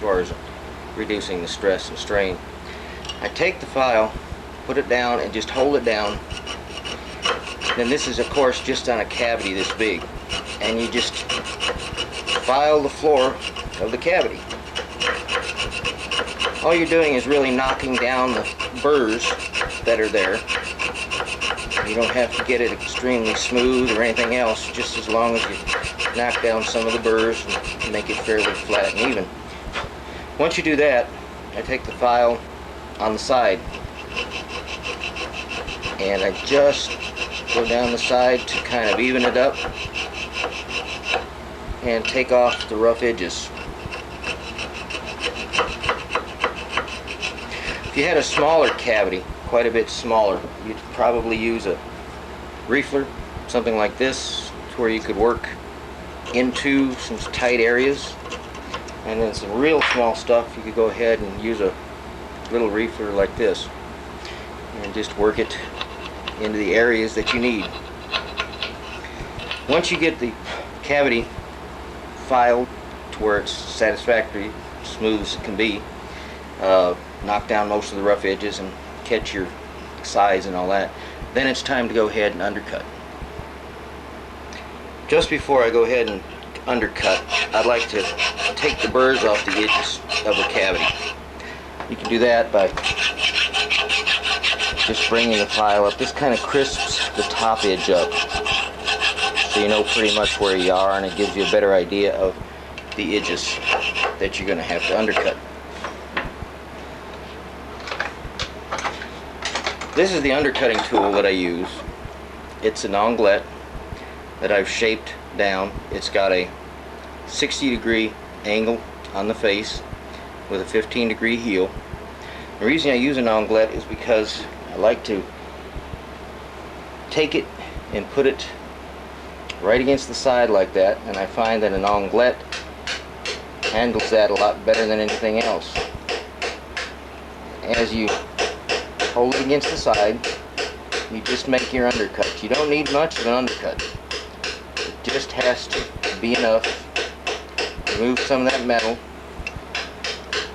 far as reducing the stress and strain. I take the file, put it down, and just hold it down. Then this is of course just on a cavity this big, and you just file the floor of the cavity. All you're doing is really knocking down the burrs that are there. You don't have to get it extremely smooth or anything else, just as long as you knock down some of the burrs and make it fairly flat and even. Once you do that, I take the file on the side and I just go down the side to kind of even it up and take off the rough edges. If you had a smaller cavity, quite a bit smaller, you'd probably use a reefler, something like this, to where you could work into some tight areas. And then some real small stuff, you could go ahead and use a little reefler like this and just work it into the areas that you need. Once you get the cavity filed to where it's satisfactory, smooth as it can be, knock down most of the rough edges and catch your size and all that, then it's time to go ahead and undercut. Just before I go ahead and undercut, I'd like to take the burrs off the edges of the cavity. You can do that by just bringing the file up. This kind of crisps the top edge up, so you know pretty much where you are, and it gives you a better idea of the edges that you're going to have to undercut. This is the undercutting tool that I use. It's an onglet that I've shaped down. It's got a 60-degree angle on the face with a 15-degree heel. The reason I use an onglet is because I like to take it and put it right against the side like that, and I find that an onglet handles that a lot better than anything else. As you hold it against the side, you just make your undercut. You don't need much of an undercut. It just has to be enough. Remove some of that metal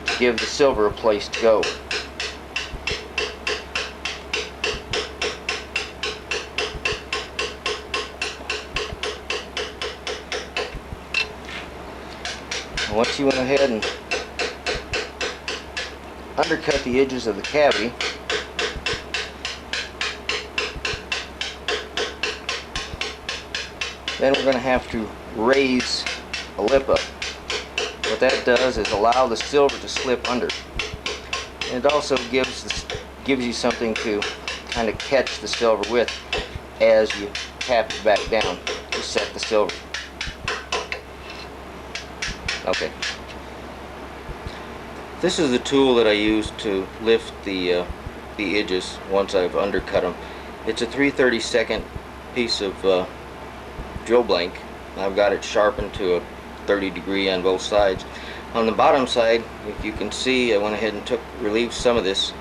to give the silver a place to go. And once you went ahead and undercut the edges of the cavity, then we're going to have to raise a lip up. What that does is allow the silver to slip under. And it also gives you something to kind of catch the silver with as you tap it back down to set the silver. Okay. This is the tool that I use to lift the edges once I've undercut them. It's a 3/32 piece of drill blank. I've got it sharpened to a 30-degree on both sides. On the bottom side, if you can see, I went ahead and relieved some of this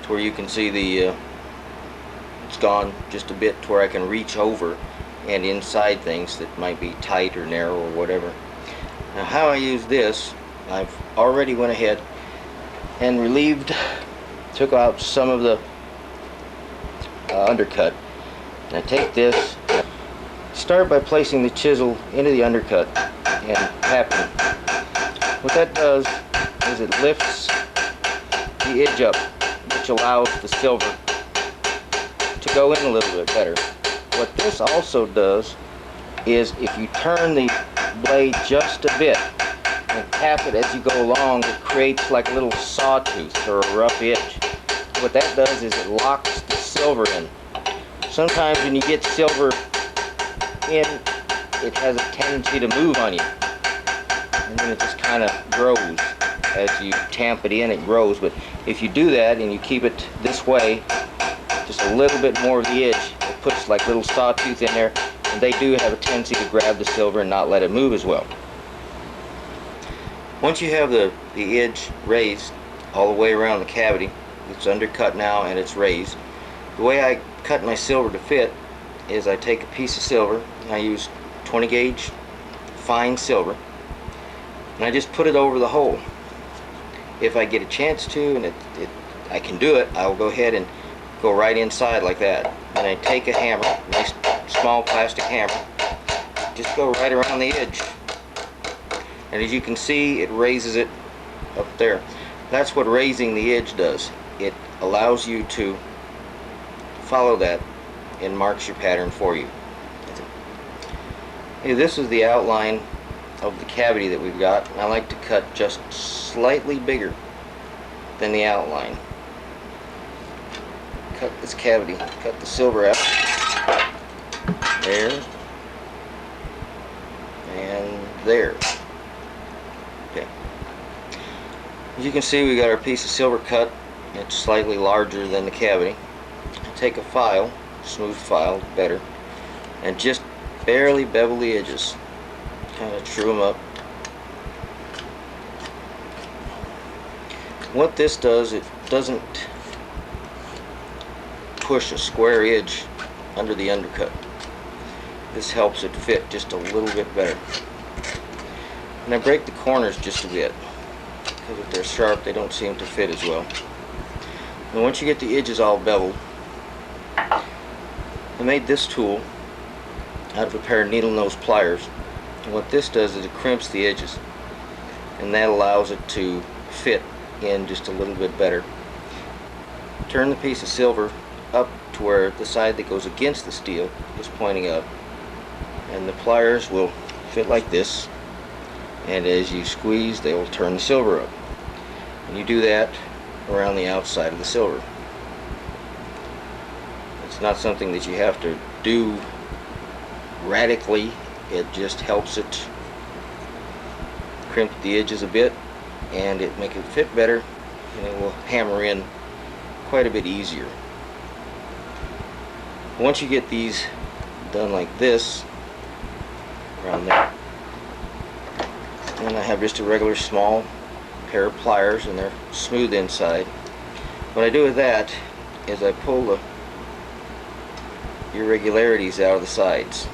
to where you can see it's gone just a bit to where I can reach over and inside things that might be tight or narrow or whatever. Now how I use this, I've already went ahead and took out some of the undercut. And I take this, start by placing the chisel into the undercut and tapping. What that does is it lifts the edge up, which allows the silver to go in a little bit better. What this also does is if you turn the blade just a bit and tap it as you go along, it creates like a little sawtooth or a rough edge. What that does is it locks the silver in. Sometimes when you get silver in, it has a tendency to move on you, and then it just kind of grows. As you tamp it in, it grows. But if you do that and you keep it this way, just a little bit more of the edge, it puts like little sawtooth in there, and they do have a tendency to grab the silver and not let it move as well. Once you have the edge raised all the way around the cavity, it's undercut now and it's raised. The way I cut my silver to fit is I take a piece of silver, and I use 20 gauge fine silver, and I just put it over the hole. if I get a chance to, and I can do it, I will go ahead and go right inside like that. And I take a hammer, a nice small plastic hammer, just go right around the edge. And as you can see, it raises it up there. That's what raising the edge does. It allows you to follow that and marks your pattern for you. Okay, this is the outline of the cavity that we've got. I like to cut just slightly bigger than the outline. Cut this cavity, cut the silver out. There. And there. Okay. As you can see, we got our piece of silver cut. It's slightly larger than the cavity. I take a file, smooth file, better, and just barely bevel the edges. Kind of true them up. What this does, it doesn't push a square edge under the undercut. This helps it fit just a little bit better. And I break the corners just a bit, because if they're sharp, they don't seem to fit as well. And once you get the edges all beveled, I made this tool out of a pair of needle nose pliers. And what this does is it crimps the edges, and that allows it to fit in just a little bit better. Turn the piece of silver up to where the side that goes against the steel is pointing up, and the pliers will fit like this, and as you squeeze, they will turn the silver up. And you do that around the outside of the silver. It's not something that you have to do radically. It just helps it crimp the edges a bit, and it make it fit better, and it will hammer in quite a bit easier. Once you get these done like this, around there, and I have just a regular small pair of pliers, and they're smooth inside. What I do with that is I pull the irregularities out of the sides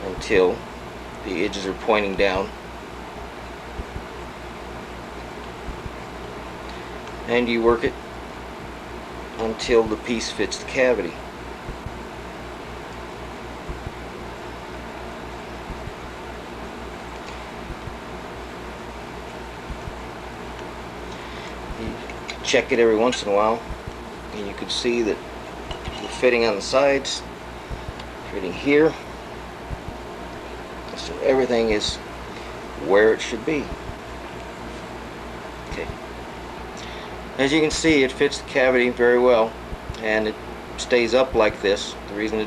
until the edges are pointing down, and you work it until the piece fits the cavity. You check it every once in a while, and you can see that you're fitting on the sides, fitting here, so everything is where it should be. Okay. As you can see, it fits the cavity very well, and it stays up like this. The reason it